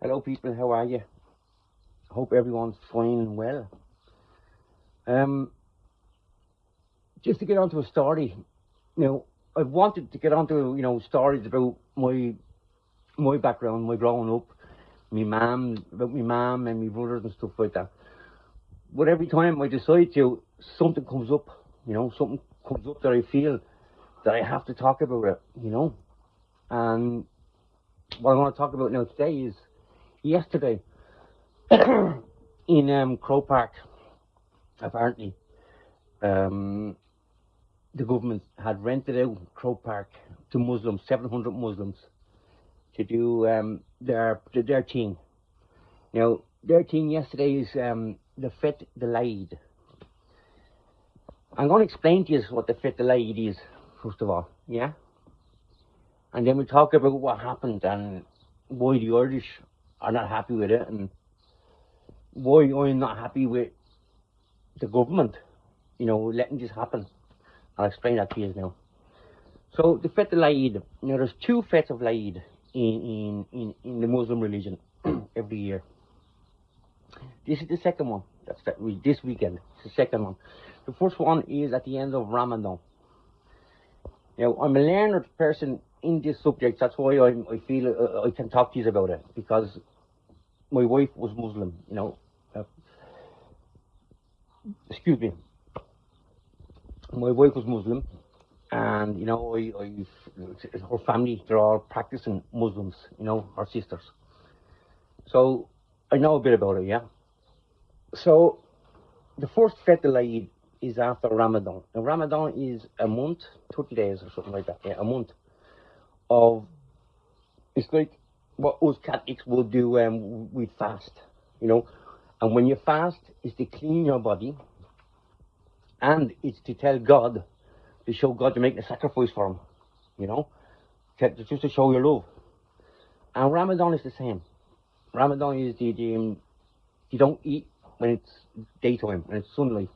Hello people, how are you? Hope everyone's fine and well. Um, just to get onto a story, I've wanted to get onto, stories about my background, my growing up, about my mum and my brothers and stuff like that. But every time I decide to, something comes up, something comes up that I feel that I have to talk about it. And what I want to talk about now today is yesterday in Croke Park, apparently. Um, the government had rented out Croke Park to Muslims, 700 Muslims, to do their thing. Now, their thing yesterday is the Fet the Laid. I'm going to explain to you what the Fet the Laid is, first of all, yeah? And then we'll talk about what happened and why the Irish are not happy with it and why I'm not happy with the government, letting this happen. I'll explain that to you now. So the Fet al-Eid, there's two Fets of Eid in the Muslim religion every year. This is the second one. This weekend. It's the second one. The first one is at the end of Ramadan. Now I'm a learned person in this subject. That's why I feel I can talk to you about it, because my wife was Muslim. Excuse me. My wife was Muslim. And her family, they're all practicing Muslims, our sisters. So I know a bit about it, yeah. So the first Fet al-Eid is after Ramadan. Now Ramadan is a month, 30 days or something like that, yeah, a month of, it's like what us Catholics will do we fast, and when you fast, it's to clean your body, and it's to tell God, to show God you're making a sacrifice for him, just to show your love. And Ramadan is the same. Ramadan is you don't eat when it's daytime, when it's sunlight.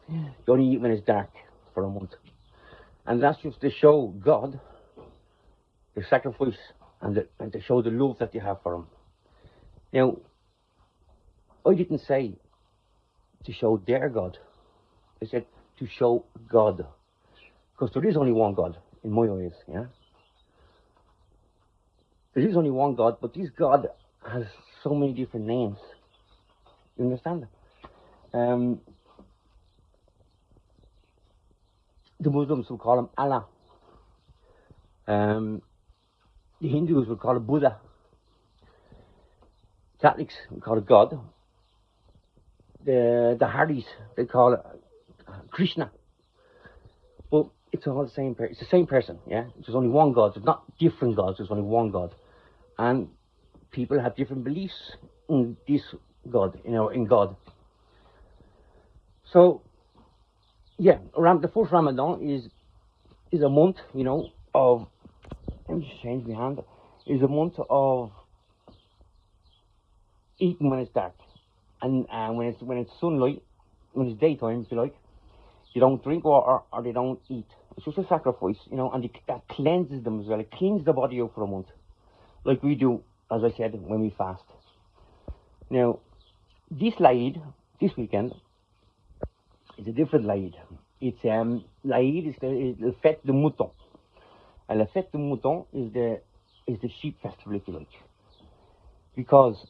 You only eat when it's dark for a month. And that's just to show God the sacrifice and to show the love that you have for him. Now, I didn't say to show their God. I said to show God. Because there is only one God, in my eyes, yeah? There is only one God, but this God has so many different names. You understand? The Muslims will call him Allah. The Hindus will call it Buddha. Catholics will call it God. The Hardys, they call it Krishna. But it's all the same person. It's the same person, yeah? There's only one God. There's not different gods. There's only one God. And people have different beliefs in this God, in God. So, yeah, around the first Ramadan is a month, of, let me just change my hand, is a month of eating when it's dark. And when it's sunlight, when it's daytime, if you like, you don't drink water or they don't eat. It's just a sacrifice, and that cleanses them as well. It cleans the body out for a month, like we do, as I said, when we fast. Now, this Eid, this weekend, is a different Eid. It's Eid is the Fête de Mouton. And the Fête de Mouton is the sheep festival, if you like, because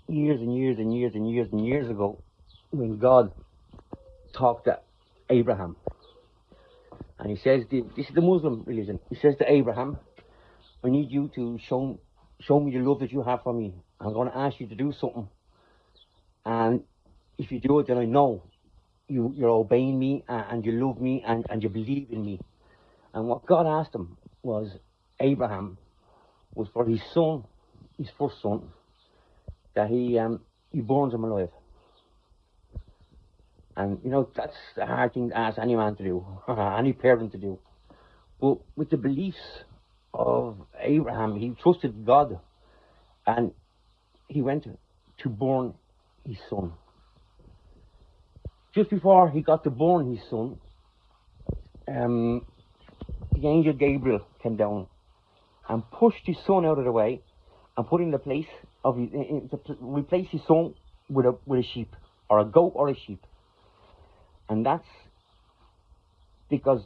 years and years and years and years and years ago, when God talked to Abraham, and he says, this is the Muslim religion, he says to Abraham, I need you to show me the love that you have for me. I'm going to ask you to do something, and if you do it, then I know you're obeying me, and you love me, and you believe in me. And what God asked him was, Abraham, was for his son, his first son, that he burns him alive. And that's a hard thing to ask any man to do, any parent to do. But with the beliefs of Abraham, he trusted God, and he went to burn his son. Just before he got to burn his son, the angel Gabriel came down and pushed his son out of the way and put in the place of replace his son with a sheep, or a goat, or a sheep. And that's because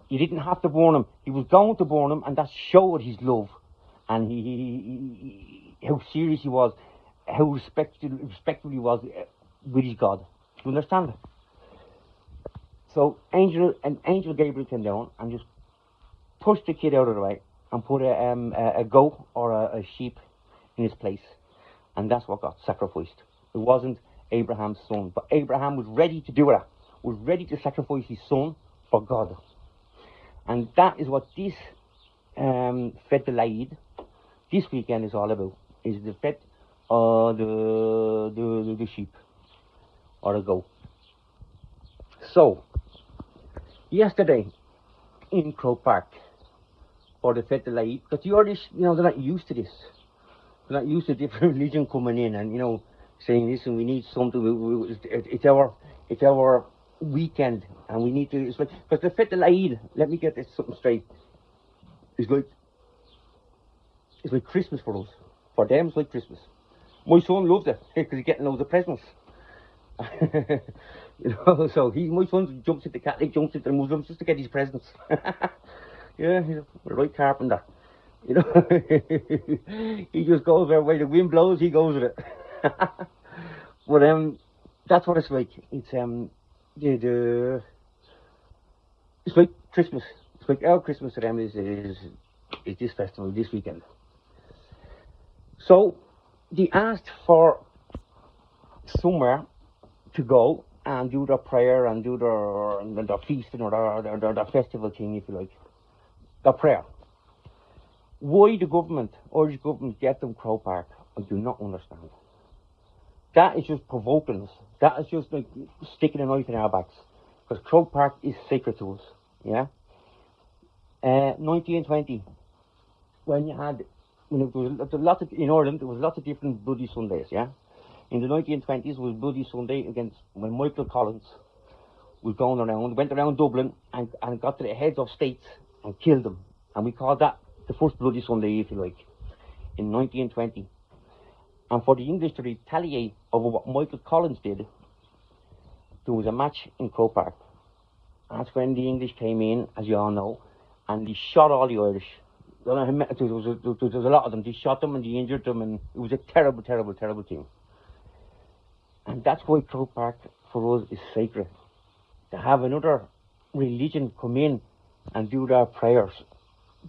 he didn't have to burn him. He was going to burn him, and that showed his love, and how serious he was, how respectful he was with his God. Do you understand? So Angel Gabriel came down and just pushed the kid out of the way and put a goat or a sheep in his place, and that's what got sacrificed. It wasn't Abraham's son, but Abraham was ready to do that. Was ready to sacrifice his son for God, and that is what this Fête de l'Aïd this weekend is all about. Is the fête of the sheep or the goat. So yesterday in Croke Park for the Fête de l'Aïd, because the Irish, they're not used to this. They're not used to different religion coming in and saying, listen, we need something. It's our weekend, and we need to. It's like, because the Fête de l'Aïd, let me get this something straight. It's like Christmas for us. For them, it's like Christmas. My son loves it because he's getting loads of presents. So my son jumps into Catholic, jumps into the Muslims just to get his presents. Yeah, he's a right carpenter. He just goes where the wind blows, he goes with it. But that's what it's like. It's it's like Christmas. It's like our Christmas to them is this festival this weekend. So they asked for somewhere to go and do their prayer and do their feasting or their festival thing, if you like, their prayer. Why the Irish government, get them Croke Park, I do not understand. That is just provoking us. That is just like sticking a knife in our backs. Because Croke Park is sacred to us, yeah? 1920, when there was a lot of, in Ireland, there was lots of different Bloody Sundays, yeah? In the 1920s was Bloody Sunday when Michael Collins was going around, went around Dublin and got to the heads of states and killed them. And we called that the first Bloody Sunday, if you like, in 1920. And for the English to retaliate over what Michael Collins did, there was a match in Croke Park. That's when the English came in, as you all know, and they shot all the Irish. There was a lot of them. They shot them and they injured them, and it was a terrible, terrible, terrible thing. And that's why Croke Park for us is sacred. To have another religion come in and do their prayers.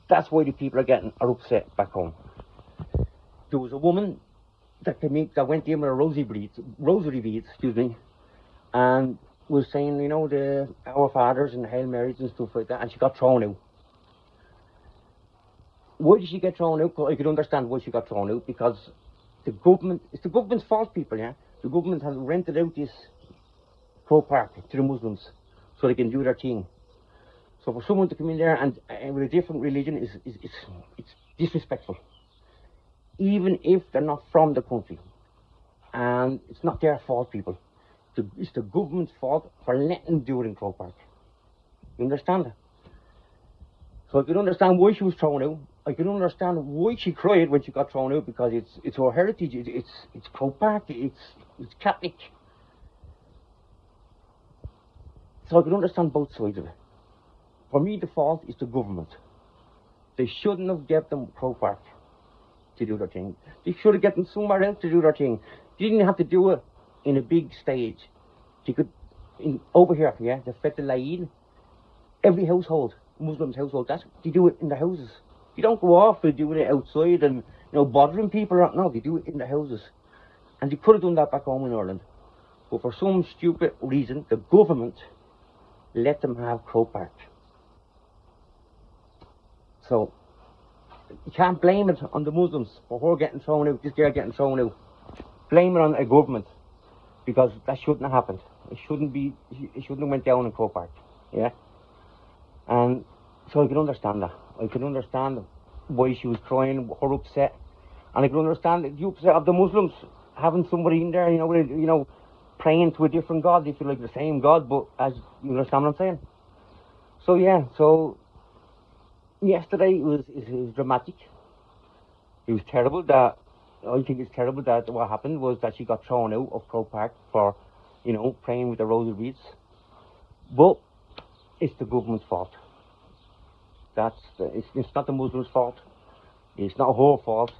That's why the people are upset back home. There was a woman that went in with a rosary beads, and was saying, Our Fathers and Hail Marys and stuff like that, and she got thrown out. Why did she get thrown out? I could understand why she got thrown out, because it's the government's fault, people, yeah? The government has rented out this Croke Park to the Muslims so they can do their thing. So for someone to come in there and with a different religion it's disrespectful. Even if they're not from the country. And it's not their fault, people. It's the government's fault for letting them do it in Croke Park. You understand? So I can understand why she was thrown out. I can understand why she cried when she got thrown out, because it's her heritage. It's Croke Park. It's Catholic. So I can understand both sides of it. For me, the fault is the government. They shouldn't have given them Croke Park to do their thing. They should have given them somewhere else to do their thing. They didn't have to do it in a big stage. They could, over here, yeah, the Fête de l'Aïd, every household, Muslims household, they do it in the houses. They don't go off and do it outside and, bothering people. No, they do it in the houses. And they could have done that back home in Ireland. But for some stupid reason, the government let them have Croke Park. So, you can't blame it on the Muslims for her getting thrown out, this girl getting thrown out. Blame it on a government, because that shouldn't have happened. It shouldn't have went down in Croke Park, yeah? And so I can understand that. I can understand why she was crying, her upset. And I can understand the upset of the Muslims having somebody in there, praying to a different God, if you like, the same God, but as you understand what I'm saying. So yeah, yesterday it was dramatic. It was terrible that, I think it's terrible that what happened was that she got thrown out of Croke Park for, praying with the rosary beads. But it's the government's fault. It's not the Muslims' fault. It's not her fault.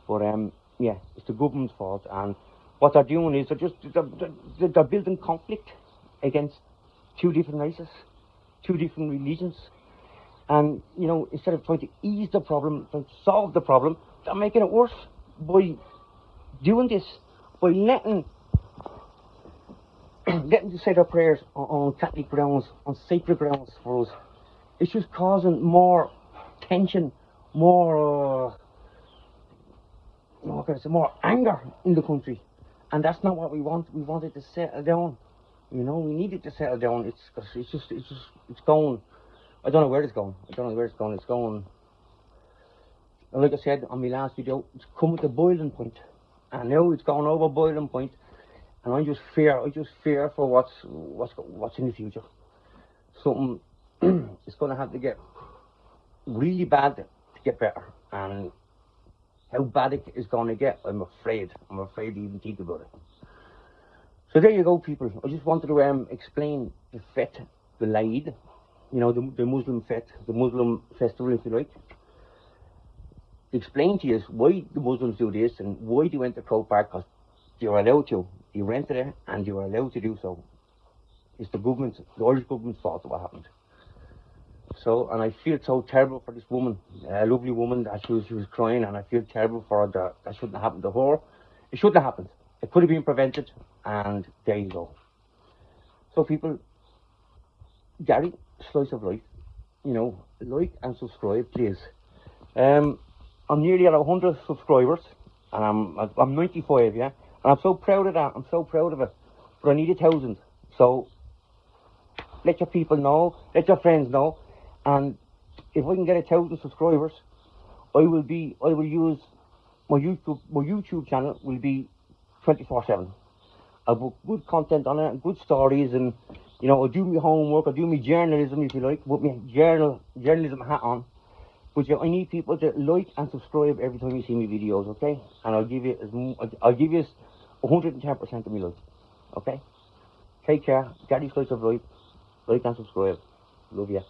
But yeah, it's the government's fault. And what they're doing is they're building conflict against two different races, two different religions. And, instead of trying to ease the problem, trying to solve the problem, they're making it worse by doing this, by letting to say their prayers on Catholic grounds, on sacred grounds for us. It's just causing more tension, more, more anger in the country. And that's not what we want. We want it to settle down. We need it to settle down. It's going. I don't know where it's going. It's going, like I said on my last video, it's come to boiling point. And now it's gone over boiling point. And I just fear for what's in the future. Something is going to have to get really bad to get better. And how bad it is going to get, I'm afraid to even think about it. So there you go, people. I just wanted to explain the Fete, the Eid, the Muslim Fete, the Muslim festival, if you like. Explain to you why the Muslims do this and why they went to Croke Park, because you're allowed to. You rented it and you're allowed to do so. It's the Irish government's fault of what happened. So, and I feel so terrible for this woman, a lovely woman, that she was crying, and I feel terrible for her that shouldn't have happened to her. It shouldn't have happened. It could have been prevented, and there you go. So people, Gary, Slice of Life, like and subscribe, please. I'm nearly at 100 subscribers, and I'm 95, yeah? And I'm so proud of that, I'm so proud of it. But I need 1,000. So, let your people know, let your friends know, and if I can get 1,000 subscribers, I will use my YouTube channel will be 24/7. I'll put good content on it, good stories, and I'll do my homework, I'll do my journalism, if you like, put my journalism hat on. But I need people to like and subscribe every time you see my videos, okay? And I'll give you 110% of my life, okay? Take care. Daddy's Slice of Life. Like and subscribe. Love ya.